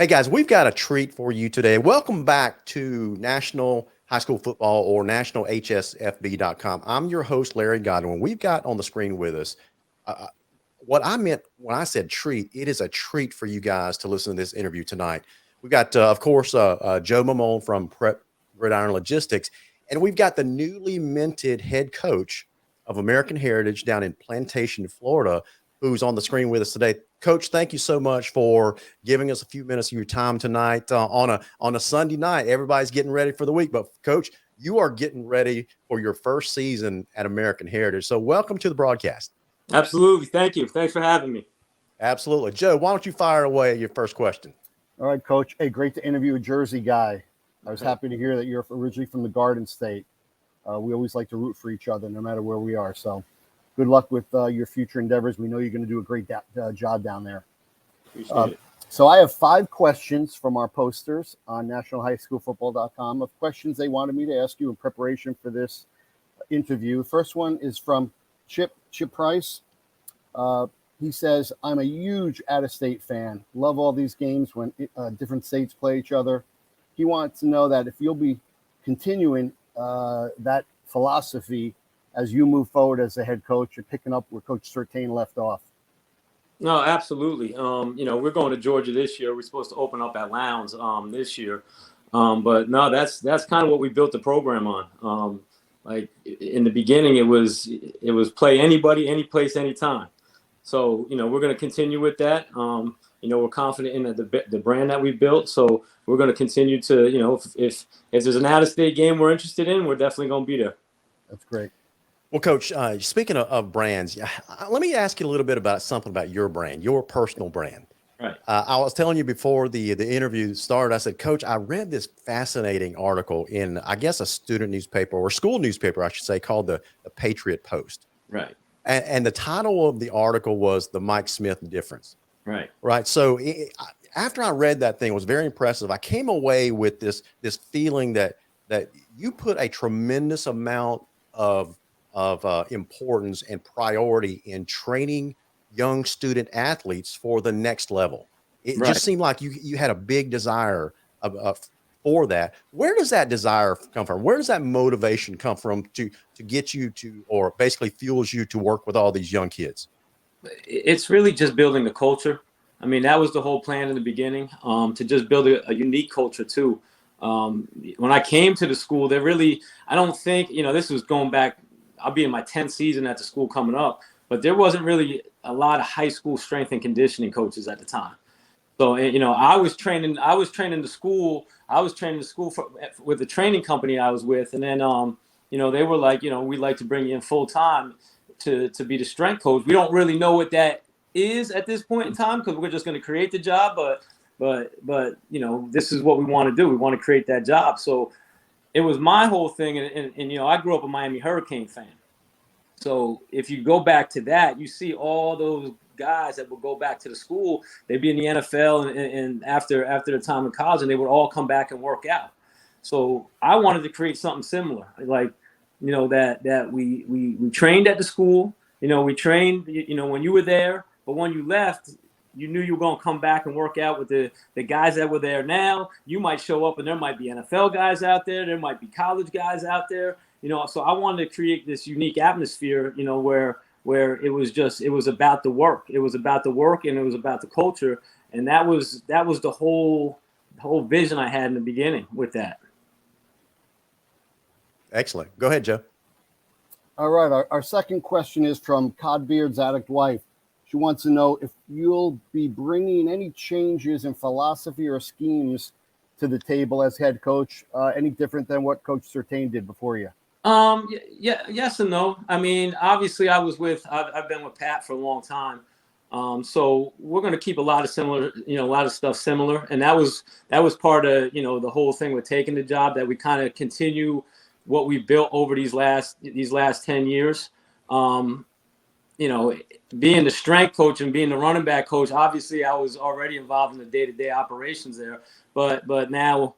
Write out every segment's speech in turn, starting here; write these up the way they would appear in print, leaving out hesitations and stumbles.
Hey guys, we've got a treat for you today. Welcome back to National High School Football or nationalhsfb.com. I'm your host, Larry Godwin. We've got on the screen with us what I meant when I said treat. It is a treat for you guys to listen to this interview tonight. We've got, of course, Joe Maimone from Prep Gridiron Logistics, and we've got the newly minted head coach of American Heritage down in Plantation, Florida, who's on the screen with us today. Coach, thank you so much for giving us a few minutes of your time tonight on a Sunday night. Everybody's getting ready for the week, but Coach, you are getting ready for your first season at American Heritage. So welcome to the broadcast. Absolutely. Thank you. Thanks for having me. Absolutely. Joe, why don't you fire away your first question? All right, Coach. Hey, great to interview a Jersey guy. I was happy to hear that you're originally from the Garden State. We always like to root for each other no matter where we are. So good luck with your future endeavors. We know you're going to do a great job down there. Appreciate it. So I have 5 questions from our posters on nationalhighschoolfootball.com of questions they wanted me to ask you in preparation for this interview. First one is from Chip Price. He says, I'm a huge out-of-state fan. Love all these games when different states play each other. He wants to know that if you'll be continuing that philosophy as you move forward as a head coach and picking up where Coach Surtain left off. No, absolutely. We're going to Georgia this year. We're supposed to open up at Lowndes this year. But no, that's kind of what we built the program on. Like in the beginning, it was play anybody, any place, anytime. So, we're going to continue with that. We're confident in the brand that we built. So we're going to continue to, if there's an out-of-state game we're interested in, we're definitely going to be there. That's great. Well, Coach, speaking of brands, let me ask you a little bit about something about your brand, your personal brand. Right. I was telling you before the interview started, I said, Coach, I read this fascinating article in, I guess, a student newspaper or school newspaper, I should say, called the Patriot Post. Right. And the title of the article was The Mike Smith Difference. Right. Right. So after I read that thing, it was very impressive. I came away with this feeling that you put a tremendous amount of importance and priority in training young student athletes for the next level. It just seemed like you had a big desire for that. Where does that desire come from? Where does that motivation come from to get you to, or basically fuels you to work with all these young kids? It's really just building the culture. I mean, that was the whole plan in the beginning, to just build a unique culture too. When I came to the school, I don't think, this was going back, I'll be in my 10th season at the school coming up, but there wasn't really a lot of high school strength and conditioning coaches at the time. So, I was training the school. I was training the school with the training company I was with. And then, they were like, we'd like to bring you in full time to be the strength coach. We don't really know what that is at this point in time because we're just going to create the job. But this is what we want to do. We want to create that job. So it was my whole thing. And I grew up a Miami Hurricane fan. So if you go back to that, you see all those guys that would go back to the school, they'd be in the NFL and after their time in college, and they would all come back and work out. So I wanted to create something similar, like, that we trained at the school, we trained, when you were there, but when you left, you knew you were going to come back and work out with the guys that were there now. You might show up and there might be NFL guys out there. There might be college guys out there, so I wanted to create this unique atmosphere, where it was about the work. It was about the work and it was about the culture. And that was the whole vision I had in the beginning with that. Excellent. Go ahead, Joe. All right. Our second question is from Codbeard's addict wife. She wants to know if you'll be bringing any changes in philosophy or schemes to the table as head coach, any different than what Coach Surtain did before you? Yeah, yes and no. I mean, obviously I've been with Pat for a long time. So we're going to keep a lot of stuff similar. And that was part of, the whole thing with taking the job, that we kind of continue what we built over these last 10 years. Being the strength coach and being the running back coach, obviously I was already involved in the day-to-day operations there, but now,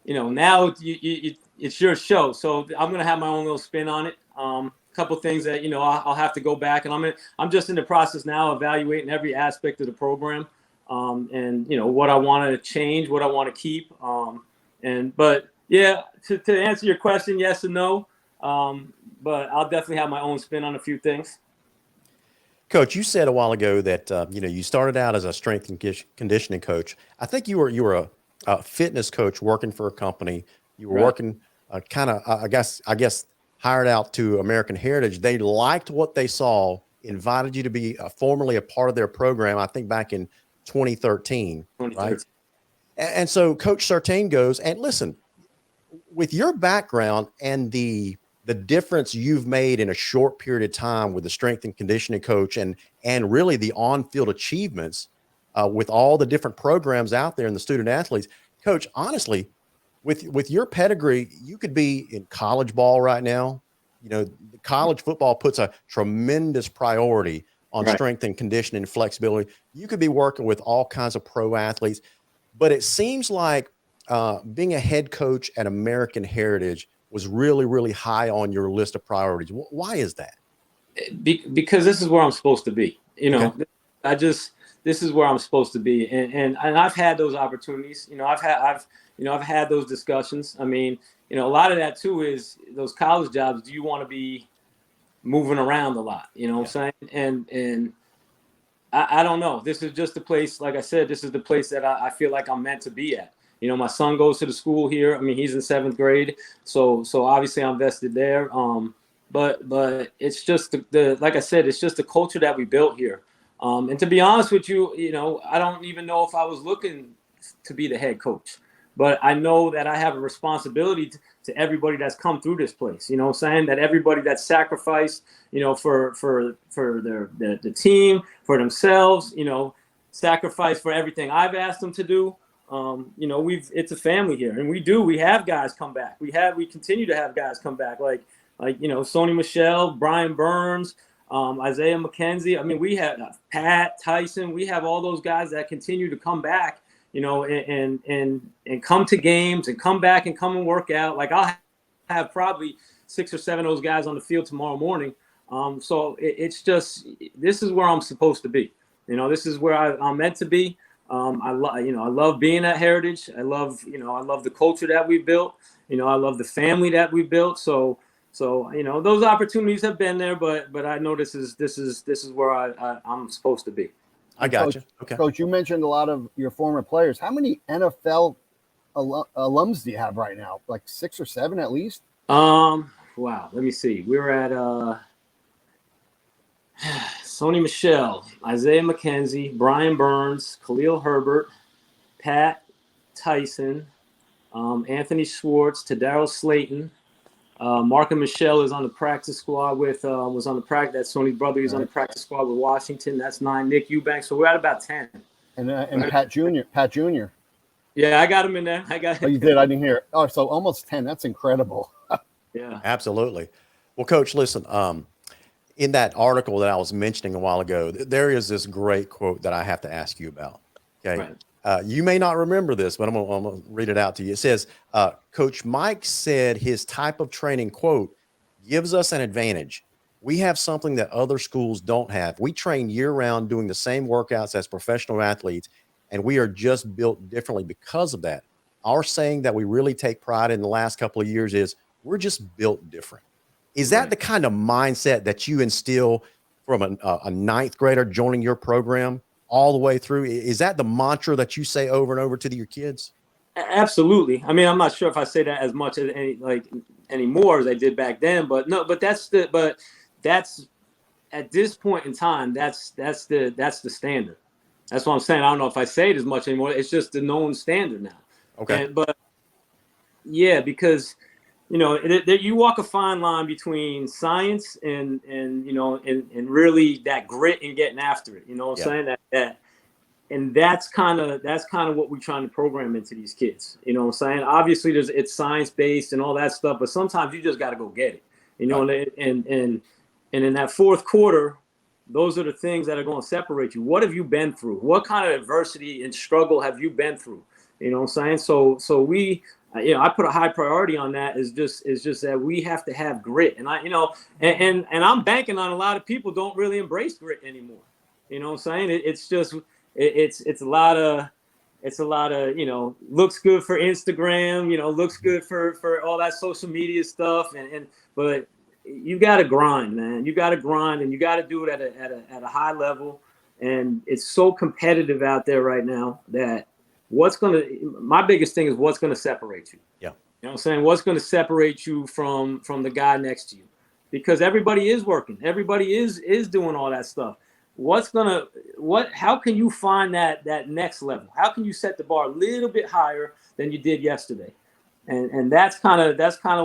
it's your show. So I'm going to have my own little spin on it. A couple things that, I'll have to go back, and I'm just in the process now evaluating every aspect of the program. and what I want to change, what I want to keep. But yeah, to answer your question, yes and no. But I'll definitely have my own spin on a few things. Coach, you said a while ago that you started out as a strength and conditioning coach. I think you were a fitness coach working for a company. You were Right. working kind of I guess hired out to American Heritage. They liked what they saw, invited you to be formerly a part of their program. I think back in 2013, right? 2013. And so Coach Sartain goes, and listen, with your background and the difference you've made in a short period of time with the strength and conditioning coach and really the on-field achievements with all the different programs out there and the student athletes, coach, honestly, with your pedigree, you could be in college ball right now. College football puts a tremendous priority on Right. strength and conditioning and flexibility. You could be working with all kinds of pro athletes, but it seems like being a head coach at American Heritage was really, really high on your list of priorities. Why is that? Because this is where I'm supposed to be. Okay. This is where I'm supposed to be, and I've had those opportunities. I've had those discussions. I mean, a lot of that too is those college jobs. Do you want to be moving around a lot? You know what I'm saying? And I don't know. This is just the place. Like I said, this is the place that I feel like I'm meant to be at. My son goes to the school here. I mean, he's in 7th grade, so obviously I'm vested there. But it's just the like I said, it's just the culture that we built here. And to be honest with you, I don't even know if I was looking to be the head coach, but I know that I have a responsibility to everybody that's come through this place. You know what I'm saying? That everybody that's sacrificed, for the team, for themselves, sacrifice for everything I've asked them to do. It's a family here, and we have guys come back. We continue to have guys come back, like Sony Michel, Brian Burns, Isaiah McKenzie. I mean, we have Pat Tyson. We have all those guys that continue to come back, and come to games and come back and come and work out. Like I'll have probably 6 or 7 of those guys on the field tomorrow morning. So it's just, this is where I'm supposed to be. This is where I'm meant to be. I love being at Heritage. I love the culture that we built. I love the family that we built. So those opportunities have been there, but I know this is where I'm supposed to be. I got you. Okay. Coach, you mentioned a lot of your former players. How many NFL alums do you have right now? Like 6 or 7 at least? Wow. Let me see. We're at Sony Michel, Isaiah McKenzie, Brian Burns, Khalil Herbert, Pat Tyson, Anthony Schwartz, Tadaro Slayton. Mark and Michelle is on the practice squad with that's Sony's brother. He's on the practice squad with Washington. That's 9. Nick Eubanks. So we're at about 10. And Pat Jr. Yeah, I got him in there. Oh, you did? I didn't hear. Oh, so almost 10. That's incredible. Yeah, absolutely. Well, Coach, listen. In that article that I was mentioning a while ago, there is this great quote that I have to ask you about. Okay. Right. You may not remember this, but I'm going to read it out to you. It says, Coach Mike said his type of training, quote, gives us an advantage. We have something that other schools don't have. We train year round doing the same workouts as professional athletes, and we are just built differently because of that. Our saying that we really take pride in the last couple of years is we're just built different. Is that the kind of mindset that you instill from a 9th grader joining your program all the way through? Is that the mantra that you say over and over to your kids? Absolutely. I mean, I'm not sure if I say that as much as anymore as I did back then, but that's at this point in time, that's the standard. That's what I'm saying. I don't know if I say it as much anymore. It's just the known standard now. Okay. Because you walk a fine line between science and really that grit and getting after it. You know what I'm saying? That and that's kind of what we're trying to program into these kids. You know what I'm saying? Obviously, it's science based and all that stuff, but sometimes you just got to go get it. And in that fourth quarter, those are the things that are going to separate you. What have you been through? What kind of adversity and struggle have you been through? You know what I'm saying? So we. I put a high priority on that. Is just that we have to have grit, and I'm banking on a lot of people don't really embrace grit anymore. You know what I'm saying? it's a lot of, looks good for Instagram, looks good for all that social media stuff. But you got to grind, man. You got to grind, and you got to do it at a high level. And it's so competitive out there right now that my biggest thing is what's going to separate you. Yeah. You know what I'm saying? What's going to separate you from the guy next to you? Because everybody is working. Everybody is doing all that stuff. How can you find that next level? How can you set the bar a little bit higher than you did yesterday? And that's kind of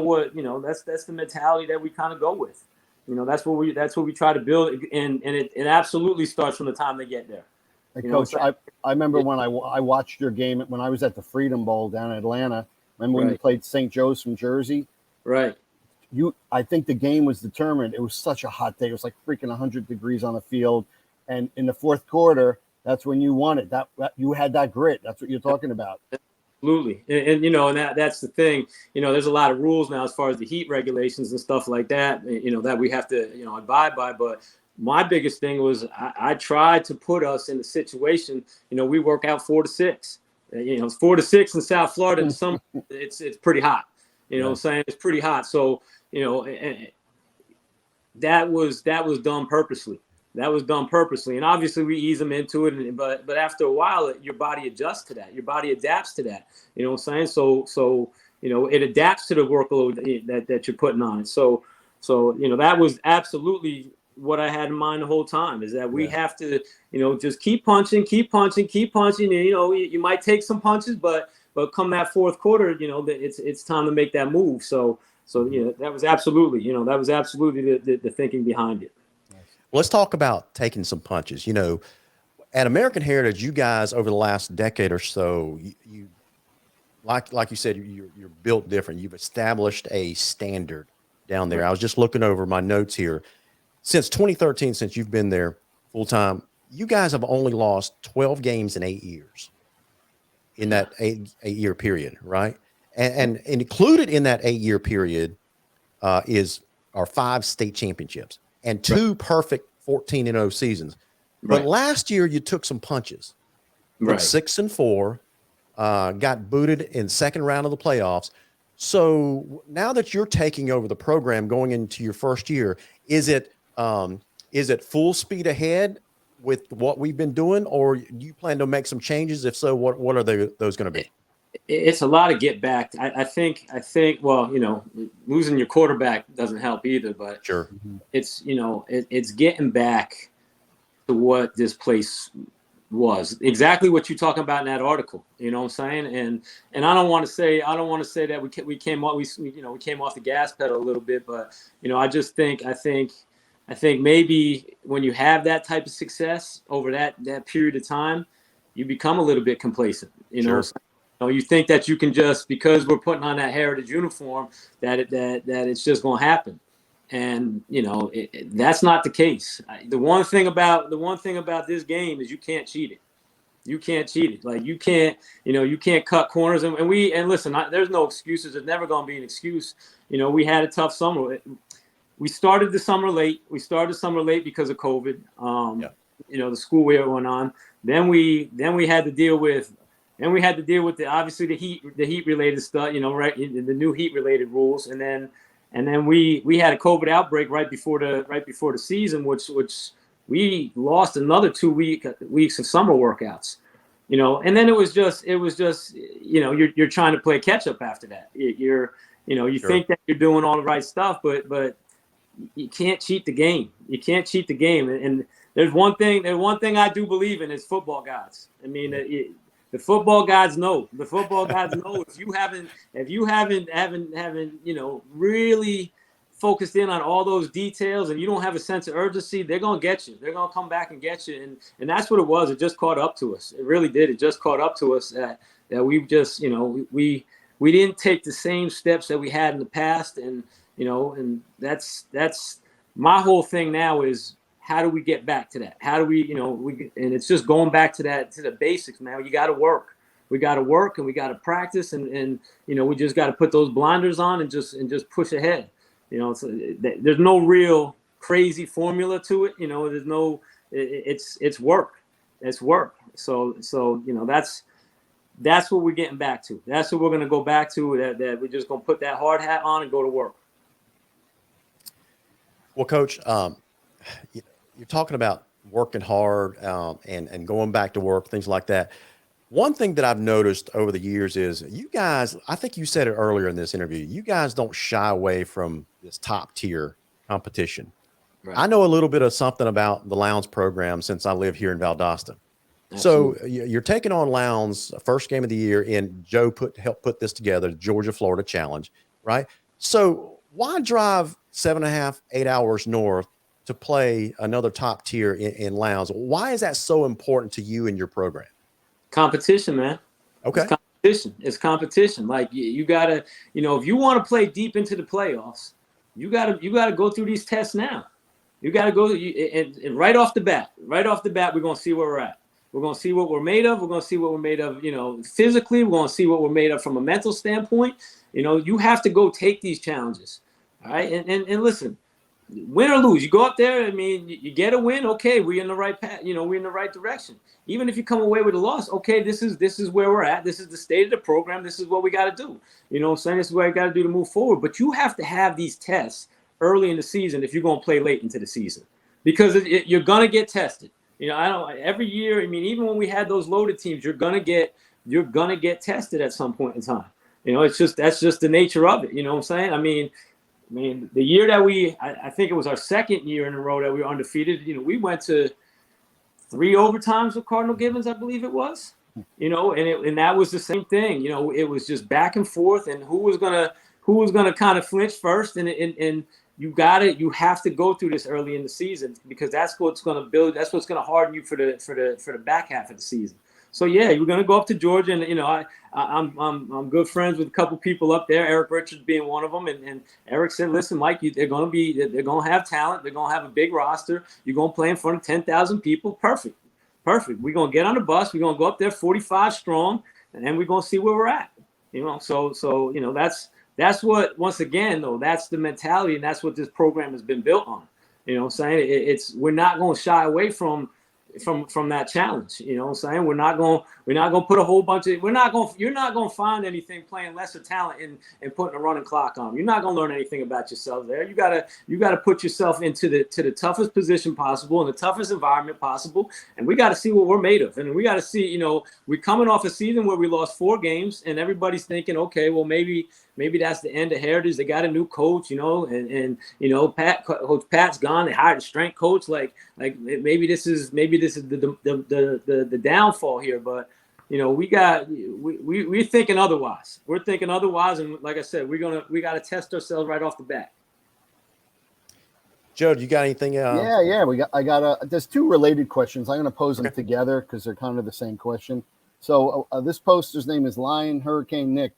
what, that's the mentality that we kind of go with. That's what we try to build, and it absolutely starts from the time they get there. Hey, Coach, I remember when I watched your game when I was at the Freedom Bowl down in Atlanta. Remember when you played St. Joe's from Jersey? Right. I think the game was determined. It was such a hot day. It was like freaking 100 degrees on the field. And in the fourth quarter, that's when you won it. That you had that grit. That's what you're talking about. Absolutely. And that's the thing. There's a lot of rules now as far as the heat regulations and stuff like that, that we have to, abide by. But my biggest thing was I tried to put us in the situation, we work out 4 to 6. It's 4 to 6 in South Florida. In summer, it's pretty hot. What I'm saying? It's pretty hot. So, that was done purposely. That was done purposely. And obviously we ease them into it. But after a while, your body adjusts to that. Your body adapts to that. You know what I'm saying? So it adapts to the workload that you're putting on it. So that was absolutely what I had in mind the whole time, is that we have to, just keep punching. And, you might take some punches, but come that fourth quarter, it's time to make that move. So that was absolutely, the thinking behind it. Let's talk about taking some punches. At American Heritage, you guys over the last decade or so, you like you said, you're built different. You've established a standard down there. I was just looking over my notes here. Since 2013, since you've been there full time, you guys have only lost 12 games in 8 years. In that 8-year period, right? And included in that 8-year period are 5 state championships and 2 perfect 14-0 seasons. But last year you took some punches. From 6-4, got booted in second round of the playoffs. So now that you're taking over the program going into your first year, is it full speed ahead with what we've been doing, or do you plan to make some changes? If so, what are those going to be? It's a lot of get back. I think, well, losing your quarterback doesn't help either, but sure. It's, it's getting back to what this place was, exactly what you're talking about in that article. You know what I'm saying? And I don't want to say that we came off the gas pedal a little bit, but I think maybe when you have that type of success over that period of time, you become a little bit complacent. You think that you can just, because we're putting on that Heritage uniform, that it's just going to happen. And that's not the case. The one thing about this game is you can't cheat it. You can't cheat it. Like you can't cut corners. And listen, there's no excuses. There's never going to be an excuse. We had a tough summer. We started the summer late. Because of COVID. The school year went on. Then we had to deal with obviously the heat related stuff. The new heat related rules, and then we had a COVID outbreak right before the season, which we lost another 2 weeks of summer workouts. And then it was just you're trying to play catch up after that. You think that you're doing all the right stuff, but you can't cheat the game. You can't cheat the game. And there's one thing I do believe in is football gods. I mean, the football gods know. The football gods know if you haven't really focused in on all those details and you don't have a sense of urgency, they're gonna get you. They're gonna come back and get you. And that's what it was. It just caught up to us. It really did. It just caught up to us that we just we didn't take the same steps that we had in the past. And that's my whole thing now is, how do we get back to that? How do we, and it's just going back to the basics, man. You got to work. We got to work and we got to practice and we just got to put those blinders on and just push ahead. There's no real crazy formula to it. There's no, it's work. it's work. So that's what we're getting back to. That's what we're going to go back to. That we're just going to put that hard hat on and go to work. Well, Coach, you're talking about working hard and going back to work, things like that. One thing that I've noticed over the years is you guys, I think you said it earlier in this interview, you guys don't shy away from this top tier competition. Right. I know a little bit of something about the Lowndes program since I live here in Valdosta. Absolutely. So you're taking on Lowndes, first game of the year, and Joe helped put this together, Georgia Florida Challenge, right? So why drive 7.5, 8 hours north to play another top tier in Lowndes? Why is that so important to you and your program? Competition, man. Okay. It's competition. Like you gotta, if you want to play deep into the playoffs, you gotta go through these tests now. You gotta go and right off the bat, we're gonna see where we're at. We're gonna see what we're made of. We're gonna see what we're made of, physically. We're gonna see what we're made of from a mental standpoint. You have to go take these challenges. All right. And listen, win or lose, you go up there. I mean, you get a win. Okay, we're in the right path. We're in the right direction. Even if you come away with a loss, okay, this is where we're at. This is the state of the program. This is what we got to do. You know what I'm saying? This is what I got to do to move forward. But you have to have these tests early in the season if you're going to play late into the season, because you're going to get tested. Every year. I mean, even when we had those loaded teams, you're gonna get tested at some point in time. That's just the nature of it. You know what I'm saying? I mean, the year that I think it was our second year in a row that we were undefeated. We went to 3 overtimes with Cardinal Gibbons, I believe it was. And that was the same thing. It was just back and forth, and who was gonna kind of flinch first, and you have to go through this early in the season, because that's what's going to build. That's what's going to harden you for the back half of the season. So yeah, you're going to go up to Georgia, and I'm good friends with a couple people up there. Eric Richards being one of them, and Eric said, "Listen, Mike, they're going to have talent. They're going to have a big roster. You're going to play in front of 10,000 people. Perfect. We're going to get on the bus. We're going to go up there 45 strong, and then we're going to see where we're at. So that's what, once again, though, that's the mentality, and that's what this program has been built on. You know what I'm saying? We're not going to shy away from that challenge. You know what I'm saying? We're not going to put a whole bunch of, you're not going to find anything playing lesser talent and putting a running clock on. You're not going to learn anything about yourself there. You got to put yourself into the toughest position possible, in the toughest environment possible. And we got to see what we're made of. And we got to see, we're coming off a season where we lost 4 games, and everybody's thinking, okay, well, maybe that's the end of Heritage. They got a new coach, and Coach Pat's gone. They hired a strength coach. Like maybe this is the downfall here. But we're thinking otherwise. We're thinking otherwise, and like I said, we got to test ourselves right off the bat. Joe, do you got anything? Yeah. There's 2 related questions. I'm going to pose them together because they're kind of the same question. So this poster's name is Lion Hurricane Nick.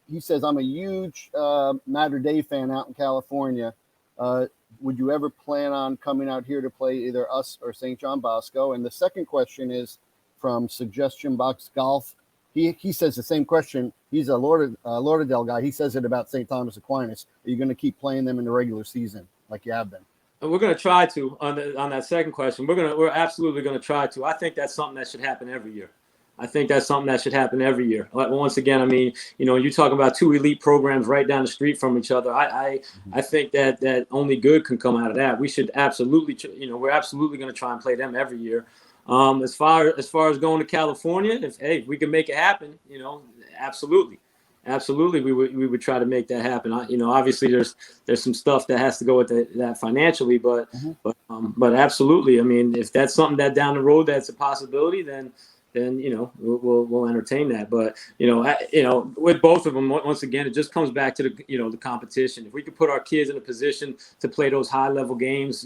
He says, I'm a huge Mater Dei fan out in California. Would you ever plan on coming out here to play either us or St. John Bosco? And the second question is from Suggestion Box Golf. He says the same question. He's a Lauderdale guy. He says it about St. Thomas Aquinas. Are you going to keep playing them in the regular season like you have been? And we're going to try to on that second question. We're absolutely going to try to. I think that's something that should happen every year. Once again, I mean, you talk about 2 elite programs right down the street from each other. I think that only good can come out of that. We should absolutely, we're absolutely going to try and play them every year. As far as going to California, if we can make it happen, absolutely, we would try to make that happen. Obviously there's some stuff that has to go with that financially, but absolutely. I mean, if that's something that down the road that's a possibility, then we'll entertain that. But with both of them, once again, it just comes back to the competition. If we could put our kids in a position to play those high level games,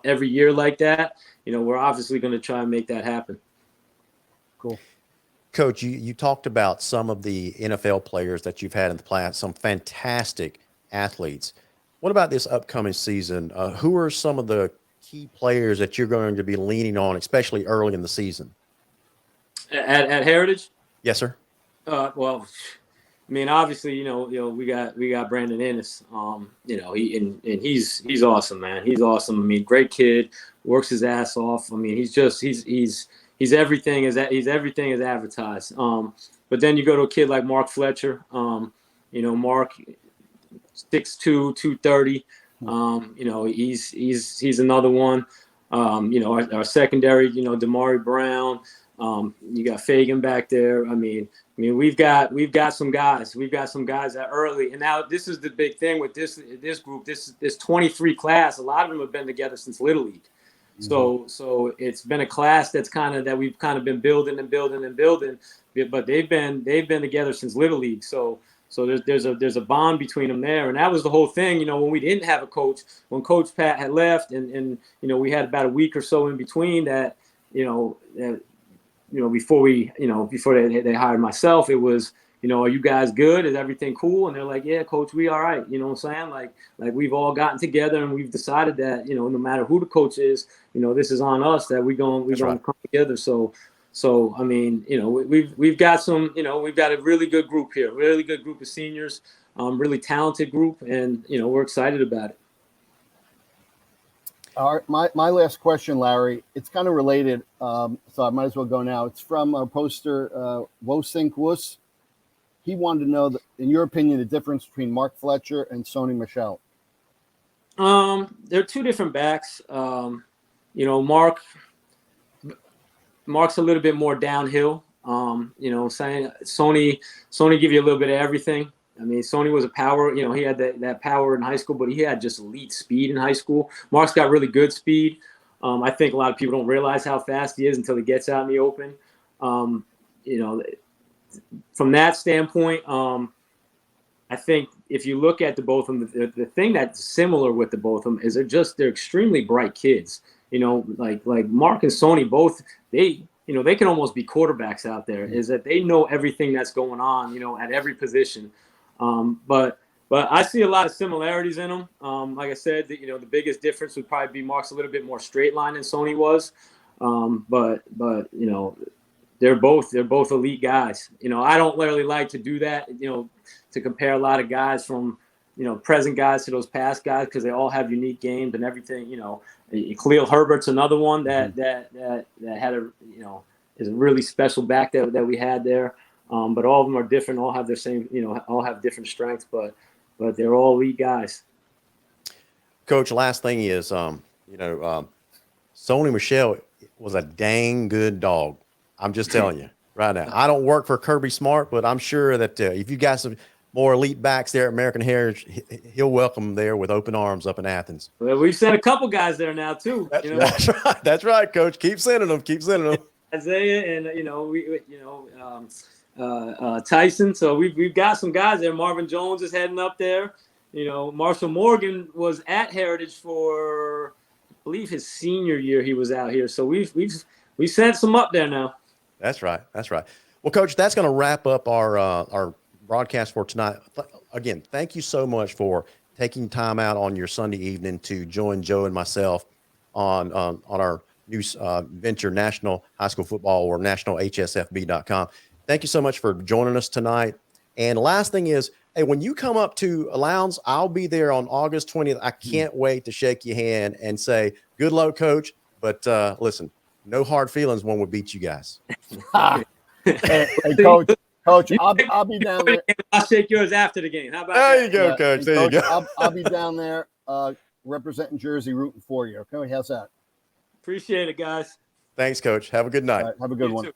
every year like that, we're obviously going to try and make that happen. Cool. Coach, you talked about some of the NFL players that you've had in the past, some fantastic athletes. What about this upcoming season? Who are some of the key players that you're going to be leaning on, especially early in the season? At Heritage? Yes, sir. Well, mean, obviously, we got Brandon Ennis. He's awesome, man. He's awesome. I mean, great kid, works his ass off. I mean, he's everything he's everything as advertised. But then you go to a kid like Mark Fletcher. Mark 6'2", 230. He's another one. Our secondary, Damari Brown. You got Fagan back there. I mean, we've got some guys. We've got some guys that early. And now this is the big thing with this group. This 23 class. A lot of them have been together since Little League. Mm-hmm. So it's been a class that we've kind of been building. But they've been together since Little League. So there's a bond between them there, and that was the whole thing. When we didn't have a coach, when Coach Pat had left, and we had about a week or so in between that, before they hired myself, it was, are you guys good? Is everything cool? And they're like, yeah, Coach, we all right. You know what I'm saying? Like we've all gotten together and we've decided that, no matter who the coach is, this is on us that we're going to come together. So I mean, we've got we've got a really good group here, really good group of seniors, really talented group, and we're excited about it. All right, my last question, Larry. It's kind of related, so I might as well go now. It's from our poster, Wosink Wus. He wanted to know, in your opinion, the difference between Mark Fletcher and Sony Michel. They're two different backs. Mark's a little bit more downhill. Saying Sony give you a little bit of everything. I mean, Sony was a power. He had that power in high school, but he had just elite speed in high school. Mark's got really good speed. I think a lot of people don't realize how fast he is until he gets out in the open. From that standpoint, I think if you look at the both of them, the thing that's similar with the both of them is they're extremely bright kids. Like Mark and Sony both, they can almost be quarterbacks out there. Is that they know everything that's going on, at every position. But I see a lot of similarities in them. Like I said, the biggest difference would probably be Mark's a little bit more straight line than Sony was. But they're both elite guys. I don't really like to do that, to compare a lot of guys from, present guys to those past guys, because they all have unique games and everything. Khalil Herbert's another one that had is a really special back that we had there. But all of them are different, all have their same, all have different strengths, but they're all elite guys. Coach, last thing is, Sony Michel was a dang good dog. I'm just telling you right now. I don't work for Kirby Smart, but I'm sure that if you got some more elite backs there at American Heritage, he'll welcome them there with open arms up in Athens. Well, we've sent a couple guys there now too. That's right. That's right, Coach. Keep sending them. Isaiah and Tyson. So we've got some guys there. Marvin Jones is heading up there. Marshall Morgan was at Heritage for, I believe, his senior year. He was out here. So we sent some up there now. That's right. Well, Coach, that's going to wrap up our broadcast for tonight. Again, thank you so much for taking time out on your Sunday evening to join Joe and myself on our new venture, National High School Football, or nationalhsfb.com. Thank you so much for joining us tonight. And the last thing is, hey, when you come up to Lowndes, I'll be there on August 20th. I can't wait to shake your hand and say, good luck, Coach. But listen, no hard feelings when we beat you guys. Hey, Coach, I'll be down there. I'll shake yours after the game. How about there that? You go, Coach. There Coach, you go. I'll be down there representing Jersey, rooting for you. Okay, how's that? Appreciate it, guys. Thanks, Coach. Have a good night. Have a good one.